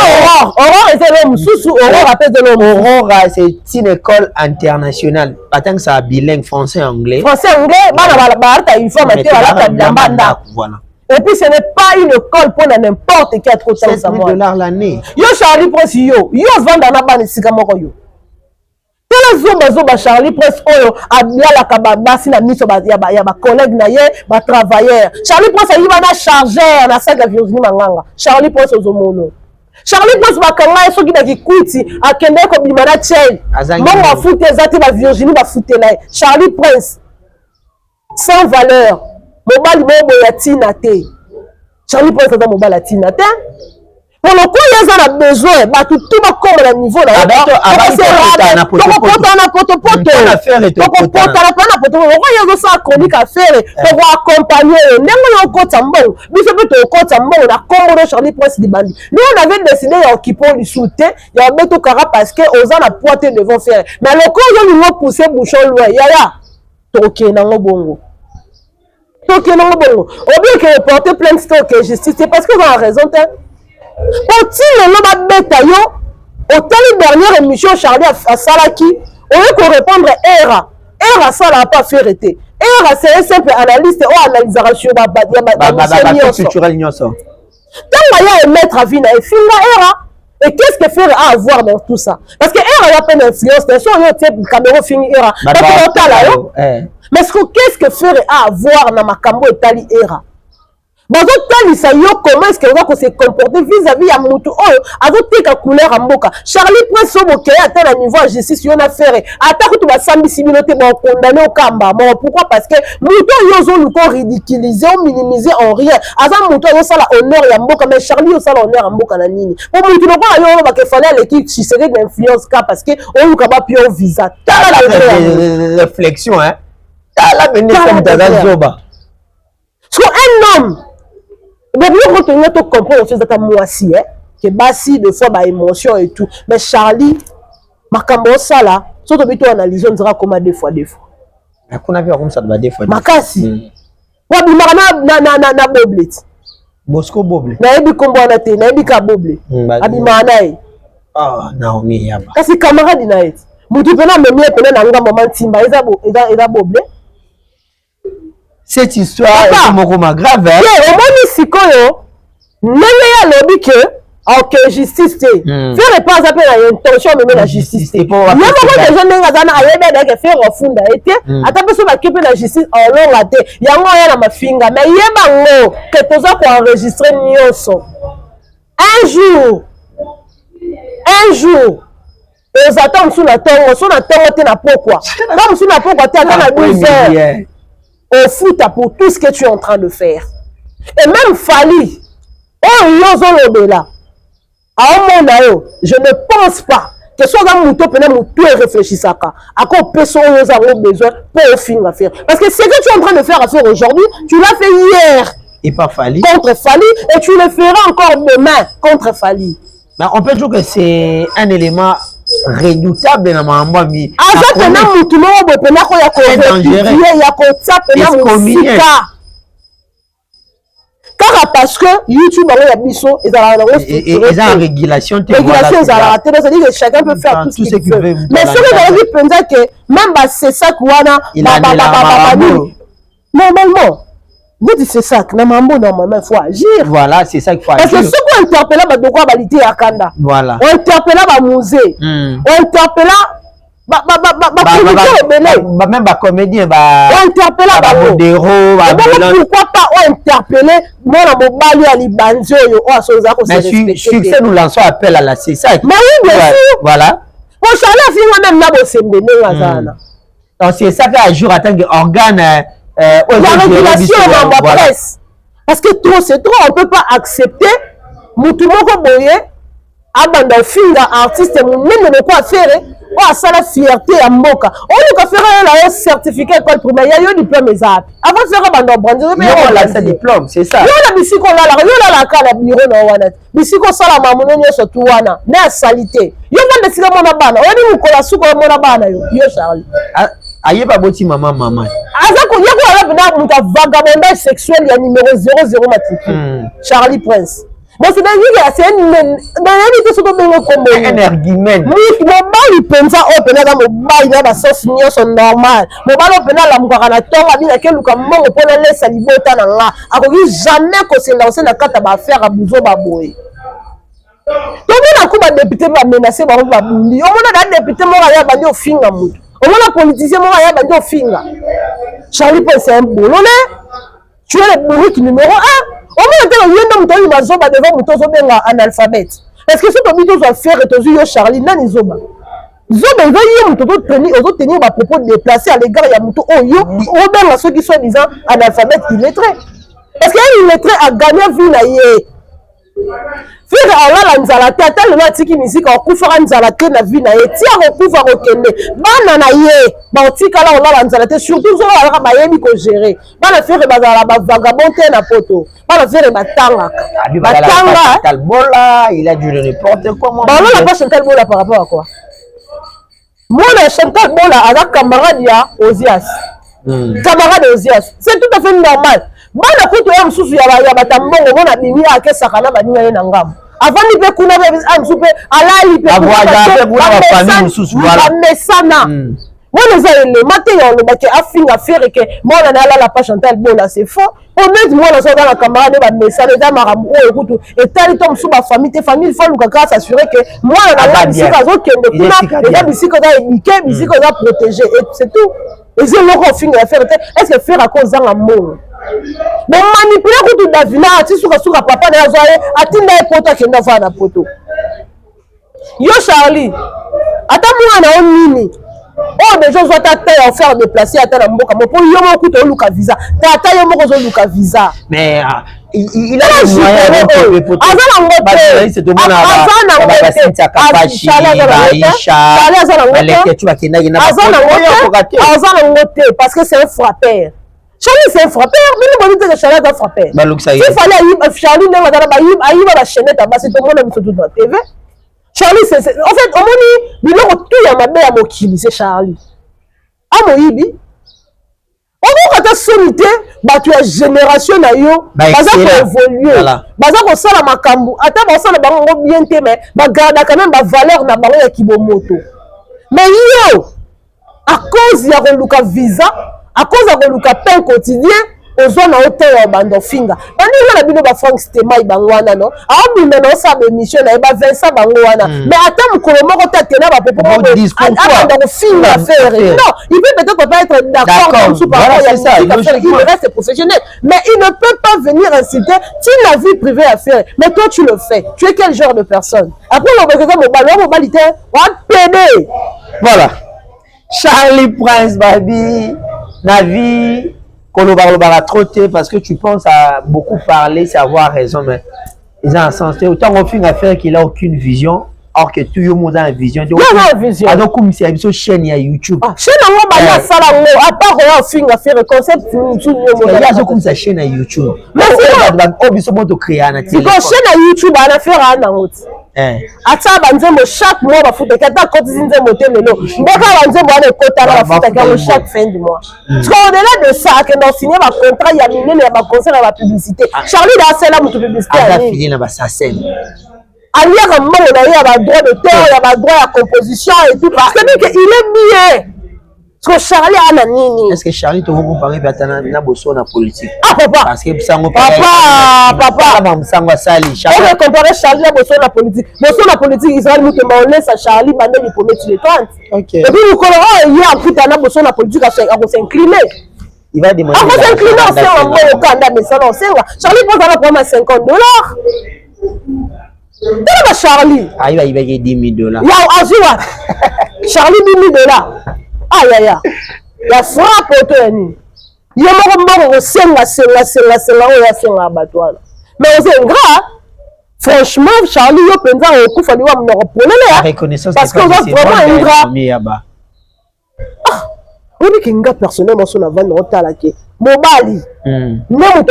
Aurora c'est l'homme sous Aurora peut de l'homme Aurora c'est une école internationale atang ça bilingue français anglais français anglais bana ba uniforme te wala ta voilà et puis ce n'est pas une école pour n'importe qui a trop de temps $7 000 l'année yo Charlie Prince yo vanda na bana sika moko yo tela zoba Charlie Prince oyo abiala kababasi na miso ya ba collègue na ye ba travailleur Charlie Prince ayi bana chargeur na sac ya Virginie Manganga Charlie Prince ozomono Charlie Prince bakanga soki na kikuti akende ko bimana tchel mbongo afute ezati ba Virginie ba futela Charlie Prince sans valeur mobali bobo ya tina te Charlie Prince aza mobali ya tina te pour le coup il y a besoin ba tout comme le niveau là na poto on ça chronique à faire pour accompagner ndenge yo kota mbongo biso pe to kota mbongo na kombo Charlie Prince libandi nous on avait décidé ya occuper le soutien ya beto kara parce que aux en a poité devant faire mais le coup yo nous pousser bouchon loin yaya toke na ngobongo obi que porter plainte stock justice c'est parce que vous avez raison Quand il est bêta yo, autant les dernières émissions Charlie a salaki, on veut qu'on répondre era ça n'a pas fait arrêter. Era c'est un simple analyste ou analysera sur la culturel nyonso. Tant il y a un maître à vie na finga era. Et qu'est-ce que faire à avoir dans tout ça? Parce que era a peine influence, bien sûr, il y a un caméra fini era. Mais qu'est-ce que faire à avoir dans ma cambo et tali era? Bazo tali sa yo comment est-ce que on se comporter vis-à-vis à mutu oyo azote ka couleur en mboka. Charlie Prince Oboke atteint le niveau de justice yo na faire ata ko ba sambi siminoté ba condamné au kamba. Bon pourquoi? Parce que mutu yo zo luko ridiculiser ou minimiser en rien. Aza mutu yo sala honneur ya mboka mais Charlie yo sala honneur en mboka na nini. Pour mutu loko yo ba ke fallait l'équipe qui serait d'influence ka parce que on ka ba pio visa. Tala réflexion hein. Tala ministre de Zoba. So un homme mais bien quand on comprend aussi que moi aussi que basi de fois ba émotion et tout mais Charlie makambo ça là surtout bito analyse on dira comment deux fois mais qu'on a vu comme ça deux fois makasi wa bi na boblet Bosco Boble na ebi kombo na te na ebi ka boble abi manai ah Naomi yaba kasi camarade na et mutu pena memie pena na nga maman timba eza boble. Cette histoire est vraiment grave. Au moins, sikoyo, même ya lobby que, ok, justice te. Faire pas appeler la intention de la justice te. Même quand les gens n'ont pas ayébé faire refunda été, attends parce que va la justice en long raté. Yango ya na mafinga, mais yeba ngo que toza ko enregistrer nyonso. Un jour. Et attends sous la tongo, sous la tongo te na pourquoi. Comme sous la pourquoi te attends à 12 heures. Au foot pour tout ce que tu es en train de faire. Et même Fali, oh Yozolobela, à un moment, je ne pense pas que soit dans mon top, tu réfléchis à quoi. À quoi personne n'a besoin pour finir à faire. Parce que ce que tu es en train de faire à faire aujourd'hui, tu l'as fait hier. Et pas Fali. Contre Fali, et tu le feras encore demain contre Fali. Mais on peut dire que c'est un élément redoutable dans ma mamie. Aza pena mutu mo bo pena ko ya ko ya ko tsa pena musika. Car parce que YouTube a biso et en régulation c'est-à-dire que chacun peut faire tout ce qu'il veut. Mais ce que j'ai dit penser que même c'est ça quoi normalement vous dites c'est ça que normalement il faut agir. Voilà, c'est ça qu'il faut agir. Parce que ce qu'on interpelle ba de quoi balité à Kanda. Voilà. On interpelle ba musée. On interpelle même ba comédien on interpelle pourquoi pas on interpeller moi na mobali ya libanzo yo o asoza ko se respecter. Succès nous lançons appel à la CSA. Mais oui bien sûr. Voilà. Pour Charles film même na bo sembe ngazana. Donc c'est ça fait un jour attendre que organe la régulation dans la presse. Parce que trop c'est trop, on ne peut pas accepter Moutoumoko Boye, Abanda Finga, artiste, même de quoi faire, ou à ça la fierté à Moka. On peut faire un certificat école primaire, il y a un diplôme exact. Avant de faire un bandit, il y a un diplôme, c'est ça. Il y a un bisiko là, il y a la carte de bureau dans Wanet. Bisiko Salama, mon nom est Touana, mais à salité. Il y a un décision mon abana, on dit que la soupe mon abana, yo Charlie. Aïe pas boti maman. Azako yako la muta vagabondage sexuel ya numéro 00 matricule. Charlie Prince. Bon c'est dire c'est un surtout bengo kombo. Un argument. Mon mari pensa o pena da mobile na ba sauce nyonso normal. Mobile o pena la mukaka na tonga bi na keluka mongo pona lesa libota na nga. Akoki jamais ko se lancer na kata ba faire a buzo ba boy. Donc on a kuba député ba menacer ba bundi. On a da député mo ya bandi o finga mutu. On a politicien moi ya bandi finga. Charlie Prince c'est un bololé. Tu es le bourrique numéro 1. On va dire que nous avons zoba devant mutozo benga analphabète. Est-ce que ce que nous devons faire et yo Charlie nani zoba. Zoba il va y mutozo tenir ba propos déplacés à l'égard ya muto oyo o benga ceux qui sont disant analphabète illettré. Est-ce qu'il illettré a gagné vie na yé. Faire Allah la nzala te ata le tiki misika okufara nzala te na vie na ye ti akufa kokende bana na ye ba otika la Allah la nzala te surtout zo ala ba yebi ko gérer bana faire bazala ba vagabond te na poto bana faire batanga Bola il a dû n'importe comment ba on a pas Chantal Bola par rapport à quoi moi la Chantal Bola avec camarade ya Ozias camarade Ozias c'est tout à fait normal. Bana kuto ya msusu ya batambongo bona bimi ake sakana baninga ye na ngam avant ni pe kuna be amsupe alali pe famille msusu voilà mesana Moi, les éléments, il y a un affaire que moi, on a la page Chantal Bola, c'est faux. Honnêtement, moi, on a dans la camarade, mais ça, les dames, et tel tombe sous ma famille, tes familles, il faut nous s'assurer que moi, on a la musique, musique, on a protégé, et c'est tout. Et c'est là qu'on finit l'affaire. Est-ce que faire à cause d'un amour? Mais manipuler tout Davina, tu sais, sur papa, atinda et poto qui n'a pas na poto. Yo Charlie, attends-moi, on a un mini. Oh, déjà, je vais t'attendre à faire déplacer à ta mboka. Mais pour yo, mon couteau, Luka Visa. T'attends, yo, mon Luka Visa. Mais il a les moyens de poter. C'est tout le monde parce que c'est un frappeur. Charlie, c'est un frappeur. Mais nous, on dit que Charlie est un frappeur. Il fallait Charlie, il va la chaînette, c'est tout le monde qui se dans la TV. Charlie, c'est. En fait, on dit, tout y a ma mère à Mokili, c'est Charlie. À Moïbi. On va solité, tu as génération na yo, baza pour évoluer. Baza pour ça la makambu. Attends, on ça la bango bien té mais garde quand même ba valeur na bango ya kibomoto. Mais yo, à cause ya Luka Visa, à cause ya Luka pain quotidien, aux na hôtel ya bando finga. Bani na bino ba Frank Stema ibangwana no. A bino na sa émission na ba Vincent bangwana. Mais attends mukolo moko tatena ba popo ko bando finga faire. Non, il peut peut-être pas être d'accord comme sous par rapport à ça, il reste professionnel, mais il ne peut pas venir inciter tu la vie privée à faire. Mais toi tu le fais. Tu es quel genre de personne? Après on va regarder mon mobilité, on PD. Voilà. Charlie Prince Baby, Navi Kolobarobara trotté parce que tu penses à beaucoup parler, c'est avoir raison, mais ils ont un sens. Autant on fait une affaire qu'il n'a aucune vision, or que tout le monde a une vision. Il y a une vision. Alors, comme c'est une chaîne YouTube. Chaîne à Salamo, à part on fait une affaire, concept, il y a comme sa chaîne à YouTube. Mais c'est bon de créer un chaîne à YouTube, à affaire à Nangout. Ata banzembo chaque mois ba futa kata cotiser nzembo temelo mboka banzembo ane kota na futa ka chaque fin du mois parce qu'au-delà de ça que dans signer ma contrat ya minene ya ba concert ya ba publicité Charlie da sela mutu publicité a fini na ba sasen alia ka mbo na ya ba droit d'auteur ya ba droit ya composition et tout parce que il est bien. Parce que Charlie a nini. Est-ce que Charlie te vous parler na bosso na politique? Ah papa. Parce que sango papa sango sali Charlie. On va comparer Charlie na bosso na politique. Bosso na politique Israël nous on laisse à Charlie bandé du premier le 30. OK. Et puis nous colorons il y a putain na bosso na politique à s'incliner. Il va demander. On va s'incliner c'est un bon candidat mais ça non c'est quoi. Charlie pense à prendre $50. T'as Charlie. Ah il va gagner $10,000. Ya azua. Charlie $10,000. Aïe aïe aïe, la frappe au tourni. Il y a un c'est la battoir. Mais c'est grave. Franchement, Charlie, il y a un coup, il faut la reconnaissance parce qu'on a vraiment un grave. Ah, on dit qu'il y a un personnellement son avant de retarder. Mobali. Non,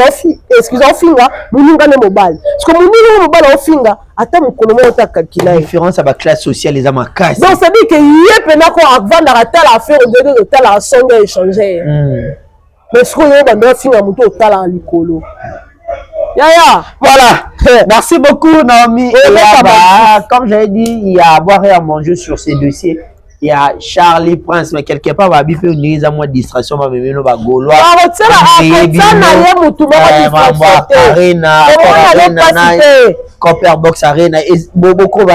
excusez-moi, finga, nous n'avons mobile. Parce que nous n'avons mobile au finga. Attends, nous connaissons ta calcul. La différence avec la classe sociale, les amas cassés. Donc, ça dit qu'il y a pendant qu'on a vendu la telle affaire, on de telle action échanger. Mais ce qu'on a dans finga, nous avons talent licolo. Voilà. Merci beaucoup, Naomi. Comme j'avais dit, il y a à boire et à manger sur ces dossiers. Il y a Charlie Prince, mais quelque part, il y a une moins de distraction, mais il y a un Gaulois. Copper Box Arena, et beaucoup de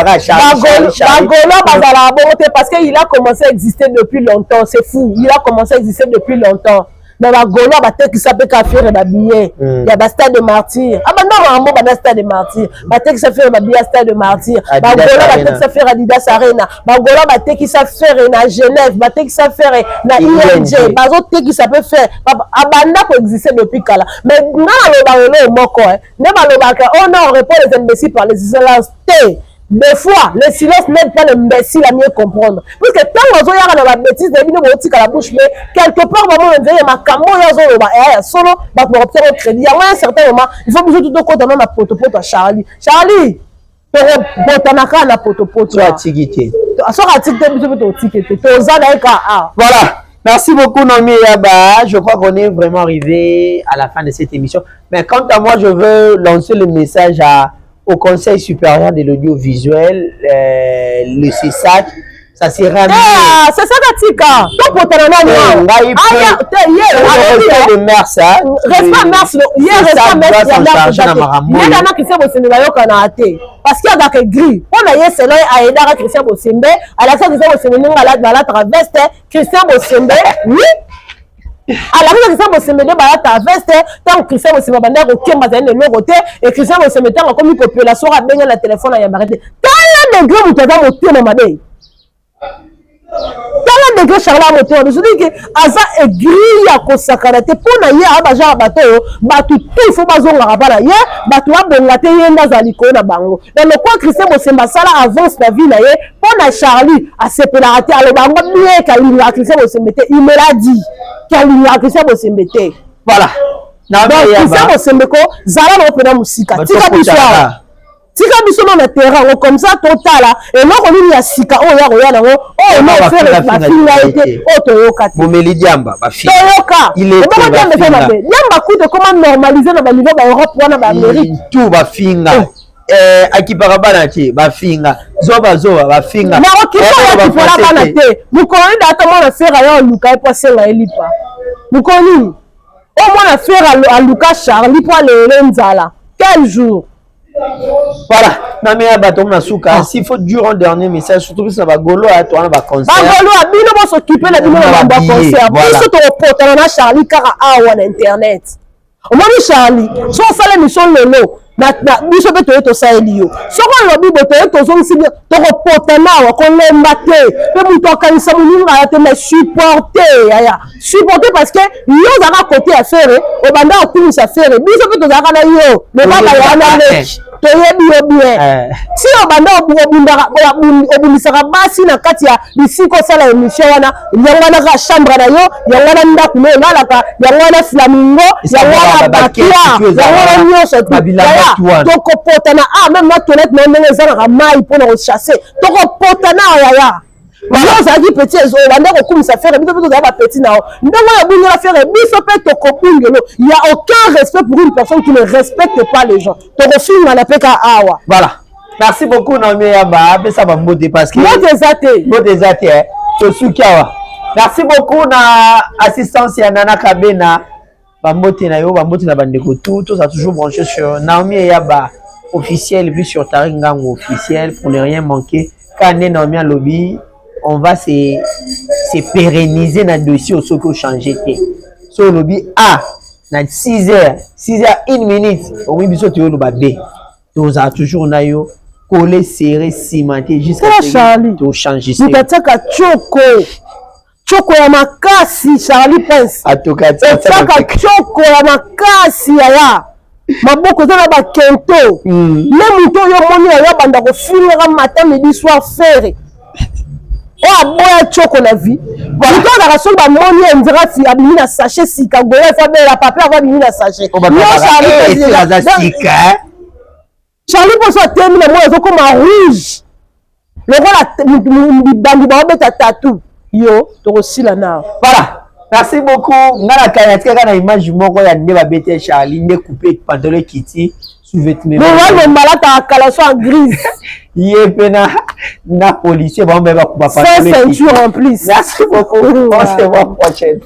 parce qu'il a commencé à exister depuis longtemps, c'est fou. Il a commencé à exister depuis longtemps. Mais la Gaulois, qui s'appelle Café et billet. Il y a Stade de Martyr. Ah, ben non, il y a Stade de Martyr. Qui s'appelle Stade de Martyr. La Gaulois, qui s'appelle Adidas Arena. La Gaulois, qui s'appelle na Genève. Qui s'appelle na ING. Qui s'appelle faire. Abanda peut exister depuis Kala. Mais non, on répond les imbéciles par les silences. Des fois, le silence n'aide pas l'imbécile à mieux comprendre. Parce que tant qu'on a dans la bêtise, il y a la bouche, mais quelque part, on va dire, ma camo, il y a solo, pour obtenir un crédit. À un certain moment, il faut que tout le monde ait un potopoto à Charlie. Charlie, tu as un potopoto. Tu as tigité. Voilà. Merci beaucoup, Nomi Yaba. Je crois qu'on est vraiment arrivé à la fin de cette émission. Mais quant à moi, je veux lancer le message au Conseil supérieur de l'audiovisuel, le CESAC, ça sera mieux. C'est ça katika to potana na moi de mers ça reste mers reste mers ya na Christian Bosembe bayoka na ate parce qu'il y a que gris on a yes là aidara Christian Bosembe Alexandre Christian Bosembe ninga la traveste Christian Bosembe oui alors Christian Bosembe de balata veste tant Christian Bosembe banda ko kemba za ne logote et Christian Bosembe tant comme population a benga la téléphone ya marete tala de gros mutaza motema mabe tala degré charla moteur je dis que aza aigri ya kosakana te pona ye abaja bato batu tout il faut bazonga bana ye batu abonga te yenda za likolo na bango dans le quoi Christian Bosembe sala avance la vie na ye pona Charlie a sepela te alo bango bien kalinga Christian Bosembe te il me l'a dit kalinga Christian Bosembe te voilà na ba ya Christian Bosembe ko zala no pena musika tika biswa tika biso na terrain comme ça total et non on y a sika o ya roya nango o no faire la finga été o toyoka te bomeli diamba ba fi toyoka il est pas diamba fait mabe diamba coûte comment normaliser na ba niveau ba Europe wana ba Amérique tout ba finga akipaka bana te ba finga zoba ba finga na okipaka ba fola bana te mukoni data mona faire ya luka e posenga elipa mukoni o mona faire a luka Charlie pour le nzala quel jour. Voilà, na bato na suka s'il faut dur un dernier message surtout que ça va golo à toi na concert. Ba golo bino bo s'occuper na bino na ba concert. Biso to reporter na Charlie kara awa na internet. O moni Charlie, so sala mission lelo na biso be to sa elio. So ko lobi boto to zo nsi to reporter na wa ko lemba te. Pe mu to kanisa mu ninga te na supporter aya. Supporter parce que yo za ka côté affaire o banda o kumisa affaire. Biso be to za ka na yo. Me ba ba yana le. Bien. Si on banda obundisaka basi na kati ya bisiko sala émission wana yangwana ka chambre na yo yangwana ndaku no nalaka yangwana flamingo yangwana bakia yangwana nyonso toko potana même na toilette na ndenge zana mai pona ko chasser toko potana yaya yo zaki petit ezo banda ko kumisa faire biso biso za ba petit na ndenge ya bungela faire biso pe toko bungelo il y a aucun respect pour une personne qui ne respecte pas les gens toko finga na peka awa voilà merci beaucoup Naomi Yaba pesa ba mbote parce que mbote zate to sukiawa merci beaucoup na assistance ya Nana Kabena ba mbote na yo ba mbote na bandeko tout ça toujours branché sur Naomi Yaba officiel puis sur Tariq Ngangu officiel pour ne rien manquer quand Naomi a lobby on va se pérenniser dans le dossier au ce que changer so lobby na 6h 1 minute au moins biso tu le babé donc ça toujours na yo collé serré cimenté jusqu'à Charlie to changer nikataka choko ya makasi Charlie Prince atokataka choko ya makasi ya maboko za ba kento même to yo moni ya banda ko finira matin midi soir faire oh boya choko la vie voilà quand la raison ba moni endira si abimi na sachet sika goya fa bela papa va bimi na sachet Charlie pour ça termine moi zo comme rouge le rôle bandi ba beta tatou yo to sila na voilà merci beaucoup ngana kaya na image moko ya nde ba bete Charlie nde coupé pantalon kiti sous-vêtement le malata akala so en grise yepena na policier ba mba ba ceinture en plus merci beaucoup on se voit prochaine.